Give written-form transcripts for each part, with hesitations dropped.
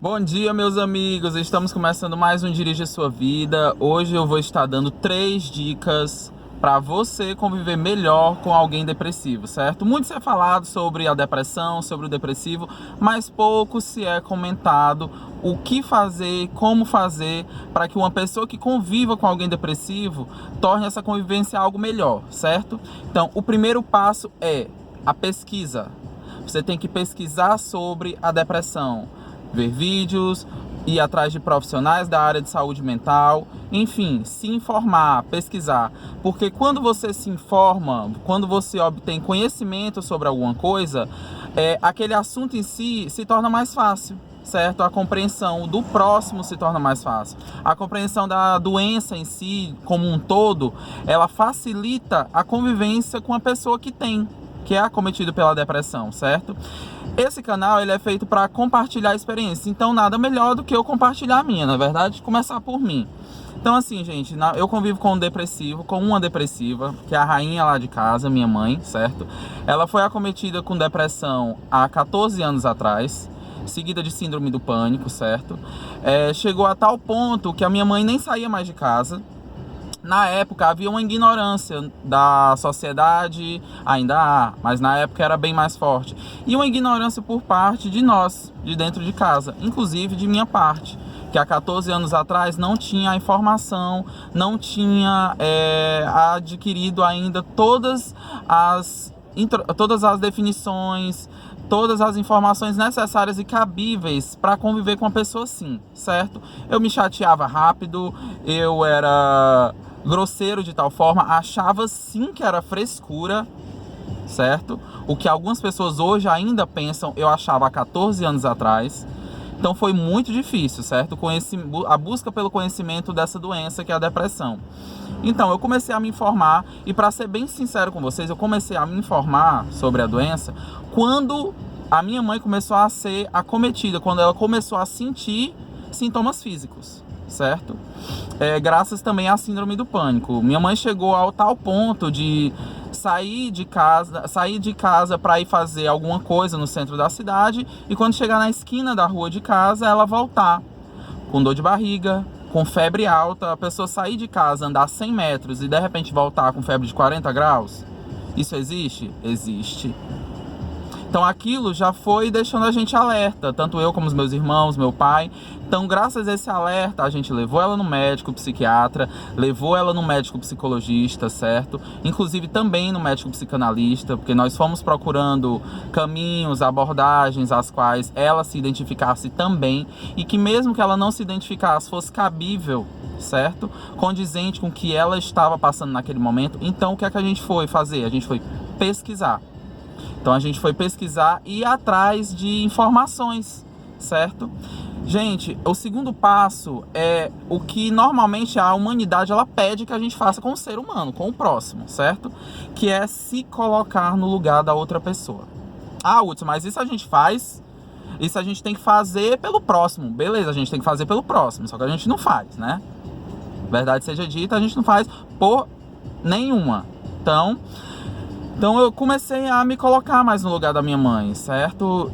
Bom dia, meus amigos. Estamos começando mais um Dirige Sua Vida. Hoje eu vou estar dando 3 dicas para você conviver melhor com alguém depressivo, certo? Muito se é falado sobre a depressão, sobre o depressivo, mas pouco se é comentado o que fazer, como fazer para que uma pessoa que conviva com alguém depressivo torne essa convivência algo melhor, certo? Então, o primeiro passo é a pesquisa. Você tem que pesquisar sobre a depressão, ver vídeos, ir atrás de profissionais da área de saúde mental, enfim, se informar, pesquisar. Porque quando você se informa, quando você obtém conhecimento sobre alguma coisa, aquele assunto em si se torna mais fácil, certo? A compreensão do próximo se torna mais fácil. A compreensão da doença em si, como um todo, ela facilita a convivência com a pessoa que é acometido pela depressão, certo? Esse canal ele é feito para compartilhar experiências, então nada melhor do que eu compartilhar a minha, na verdade, começar por mim. Então assim, gente, eu convivo com um depressivo, com uma depressiva, que é a rainha lá de casa, minha mãe, certo? Ela foi acometida com depressão há 14 anos atrás, seguida de síndrome do pânico, certo? Chegou a tal ponto que a minha mãe nem saía mais de casa. Na época havia uma ignorância da sociedade, ainda há, mas na época era bem mais forte. E uma ignorância por parte de nós, de dentro de casa, inclusive de minha parte, que há 14 anos atrás não tinha a informação, não tinha adquirido ainda todas as definições, todas as informações necessárias e cabíveis para conviver com uma pessoa assim, certo? Eu me chateava rápido, eu era grosseiro de tal forma, achava sim que era frescura, certo? O que algumas pessoas hoje ainda pensam, eu achava há 14 anos atrás. Então foi muito difícil, certo? A busca pelo conhecimento dessa doença que é a depressão. Então eu comecei a me informar, e para ser bem sincero com vocês, eu comecei a me informar sobre a doença quando a minha mãe começou a ser acometida, quando ela começou a sentir sintomas físicos, certo? Graças também à síndrome do pânico. Minha mãe chegou ao tal ponto de sair de casa para ir fazer alguma coisa no centro da cidade, e quando chegar na esquina da rua de casa, ela voltar com dor de barriga, com febre alta. A pessoa sair de casa, andar 100 metros e de repente voltar com febre de 40 graus. Isso existe? Existe. Então aquilo já foi deixando a gente alerta, tanto eu como os meus irmãos, meu pai. Então, graças a esse alerta, a gente levou ela no médico psiquiatra, levou ela no médico psicologista, certo? Inclusive também no médico psicanalista, porque nós fomos procurando caminhos, abordagens às quais ela se identificasse também, e que mesmo que ela não se identificasse, fosse cabível, certo? Condizente com o que ela estava passando naquele momento. Então, o que é que a gente foi fazer? A gente foi pesquisar. Então a gente foi pesquisar e ir atrás de informações, certo? Gente, o segundo passo é o que normalmente a humanidade ela pede que a gente faça com o ser humano, com o próximo, certo? Que é se colocar no lugar da outra pessoa. Ah, Hudson, mas isso a gente faz, isso a gente tem que fazer pelo próximo. Beleza, a gente tem que fazer pelo próximo, só que a gente não faz, né? Verdade seja dita, a gente não faz por nenhuma. Então eu comecei a me colocar mais no lugar da minha mãe, certo?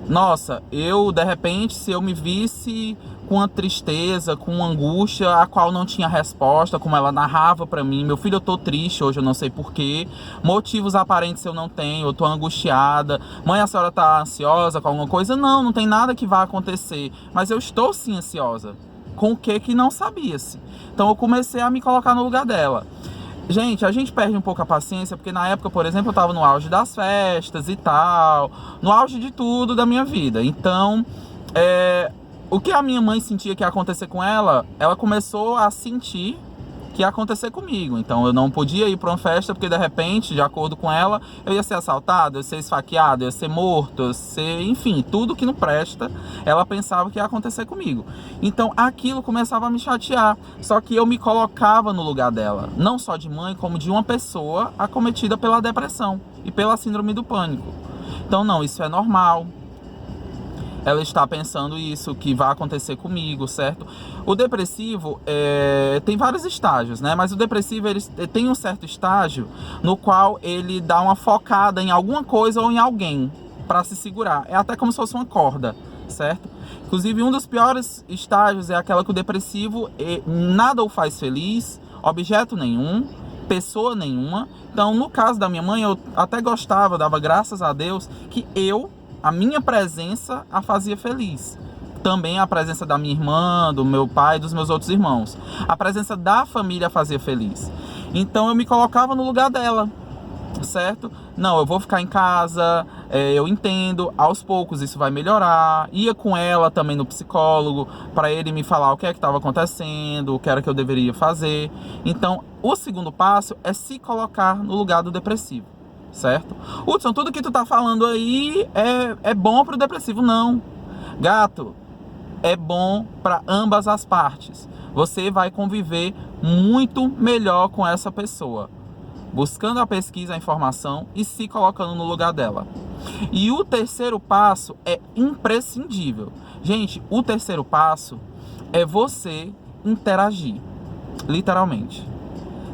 Nossa, eu de repente, se eu me visse com uma tristeza, com uma angústia a qual não tinha resposta, como ela narrava pra mim: meu filho, eu tô triste hoje, eu não sei porquê, motivos aparentes eu não tenho, eu tô angustiada. Mãe, a senhora tá ansiosa com alguma coisa? Não tem nada que vá acontecer, mas eu estou sim ansiosa. Com o que não sabia-se. Então eu comecei a me colocar no lugar dela. Gente, a gente perde um pouco a paciência, porque na época, por exemplo, eu tava no auge das festas e tal, no auge de tudo da minha vida. Então, o que a minha mãe sentia que ia acontecer com ela, ela começou a sentir que ia acontecer comigo. Então eu não podia ir para uma festa, porque de repente, de acordo com ela, eu ia ser assaltado, eu ia ser esfaqueado, eu ia ser morto, eu ia ser, enfim, tudo que não presta, ela pensava que ia acontecer comigo. Então aquilo começava a me chatear, só que eu me colocava no lugar dela, não só de mãe, como de uma pessoa acometida pela depressão e pela síndrome do pânico. Então não, isso é normal. Ela está pensando isso, que vai acontecer comigo, certo? O depressivo tem vários estágios, né? Mas o depressivo ele tem um certo estágio no qual ele dá uma focada em alguma coisa ou em alguém para se segurar. É até como se fosse uma corda, certo? Inclusive, um dos piores estágios é aquela que o depressivo nada o faz feliz, objeto nenhum, pessoa nenhuma. Então, no caso da minha mãe, eu até gostava, dava graças a Deus que a minha presença a fazia feliz. Também a presença da minha irmã, do meu pai, dos meus outros irmãos. A presença da família a fazia feliz. Então, eu me colocava no lugar dela, certo? Não, eu vou ficar em casa, eu entendo, aos poucos isso vai melhorar. Ia com ela também no psicólogo, para ele me falar o que é que estava acontecendo, o que era que eu deveria fazer. Então, o segundo passo é se colocar no lugar do depressivo, certo? Hudson, tudo que tu tá falando aí é bom pro depressivo. Não, gato, é bom para ambas as partes. Você vai conviver muito melhor com essa pessoa, buscando a pesquisa, a informação e se colocando no lugar dela. E o terceiro passo é imprescindível. Gente, o terceiro passo é você interagir, literalmente.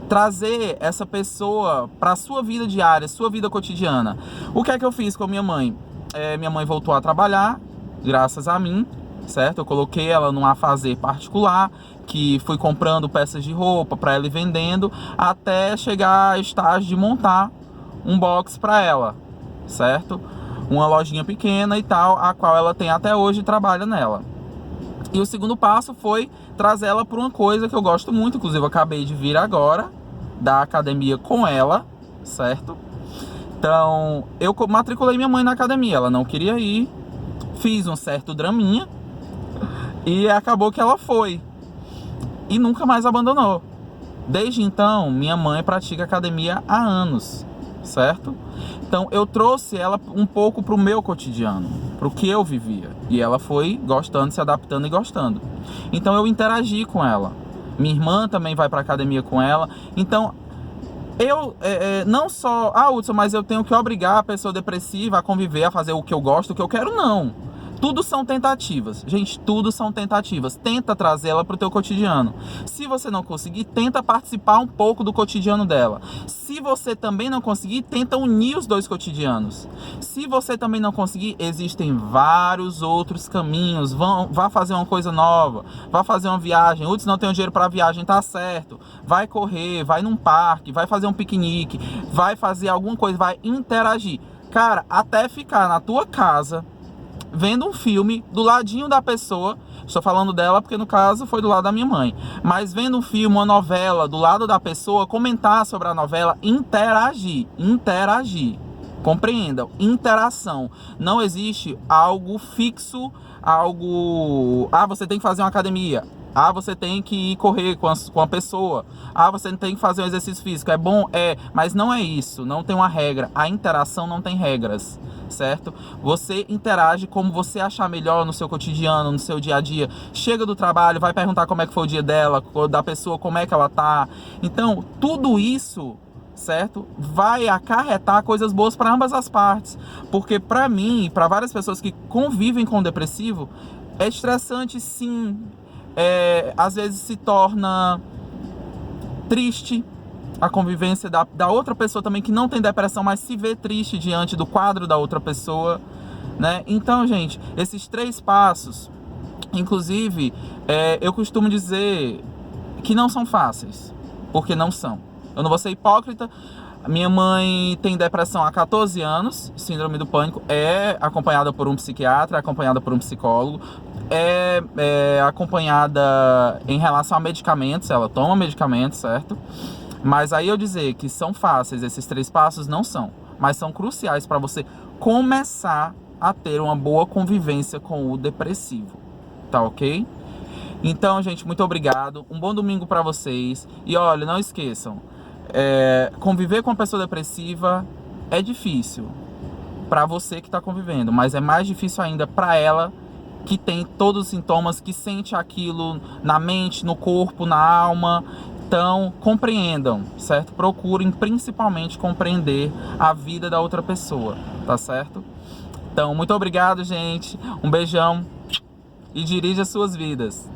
Trazer essa pessoa para a sua vida diária, sua vida cotidiana. O que é que eu fiz com a minha mãe? Minha mãe voltou a trabalhar, graças a mim, certo? Eu coloquei ela num afazer particular, que fui comprando peças de roupa para ela e vendendo, até chegar ao estágio de montar um box para ela, certo? Uma lojinha pequena e tal, a qual ela tem até hoje e trabalha nela. E o segundo passo foi trazer ela para uma coisa que eu gosto muito, inclusive eu acabei de vir agora da academia com ela, certo? Então, eu matriculei minha mãe na academia, ela não queria ir, fiz um certo draminha e acabou que ela foi. E nunca mais abandonou. Desde então, minha mãe pratica academia há anos, certo? Então, eu trouxe ela um pouco para o meu cotidiano, para o que eu vivia. E ela foi gostando, se adaptando e gostando. Então, eu interagi com ela. Minha irmã também vai para academia com ela. Então, eu não só... Hudson, mas eu tenho que obrigar a pessoa depressiva a conviver, a fazer o que eu gosto, o que eu quero, não. Tudo são tentativas. Gente, tudo são tentativas. Tenta trazer ela para o teu cotidiano. Se você não conseguir, tenta participar um pouco do cotidiano dela. Se você também não conseguir, tenta unir os dois cotidianos. Se você também não conseguir, existem vários outros caminhos. Vá fazer uma coisa nova. Vá fazer uma viagem. Se não tem dinheiro para viagem, tá certo. Vai correr, vai num parque, vai fazer um piquenique, vai fazer alguma coisa, vai interagir. Cara, até ficar na tua casa vendo um filme do ladinho da pessoa, estou falando dela porque no caso foi do lado da minha mãe, mas vendo um filme, uma novela do lado da pessoa, comentar sobre a novela, interagir, compreendam, interação. Não existe algo fixo, você tem que fazer uma academia, você tem que ir correr com a pessoa, você tem que fazer um exercício físico, é bom? Mas não é isso, não tem uma regra, a interação não tem regras, certo? Você interage como você achar melhor no seu cotidiano, no seu dia a dia. Chega do trabalho, vai perguntar como é que foi o dia dela, da pessoa, como é que ela tá. Então, tudo isso, certo? Vai acarretar coisas boas para ambas as partes. Porque para mim e para várias pessoas que convivem com o depressivo, é estressante sim. Às vezes se torna triste a convivência da outra pessoa também, que não tem depressão, mas se vê triste diante do quadro da outra pessoa, né? Então, gente, esses 3 passos, inclusive, eu costumo dizer que não são fáceis, porque não são. Eu não vou ser hipócrita. Minha mãe tem depressão há 14 anos, síndrome do pânico, é acompanhada por um psiquiatra, é acompanhada por um psicólogo, é acompanhada em relação a medicamentos, ela toma medicamentos, certo? Mas aí eu dizer que são fáceis, esses 3 passos não são, mas são cruciais para você começar a ter uma boa convivência com o depressivo, tá ok? Então, gente, muito obrigado, um bom domingo para vocês, e olha, não esqueçam, conviver com uma pessoa depressiva é difícil para você que está convivendo, mas é mais difícil ainda para ela, que tem todos os sintomas, que sente aquilo na mente, no corpo, na alma. Então, compreendam, certo? Procurem principalmente compreender a vida da outra pessoa, tá certo? Então, muito obrigado, gente. Um beijão e dirija as suas vidas.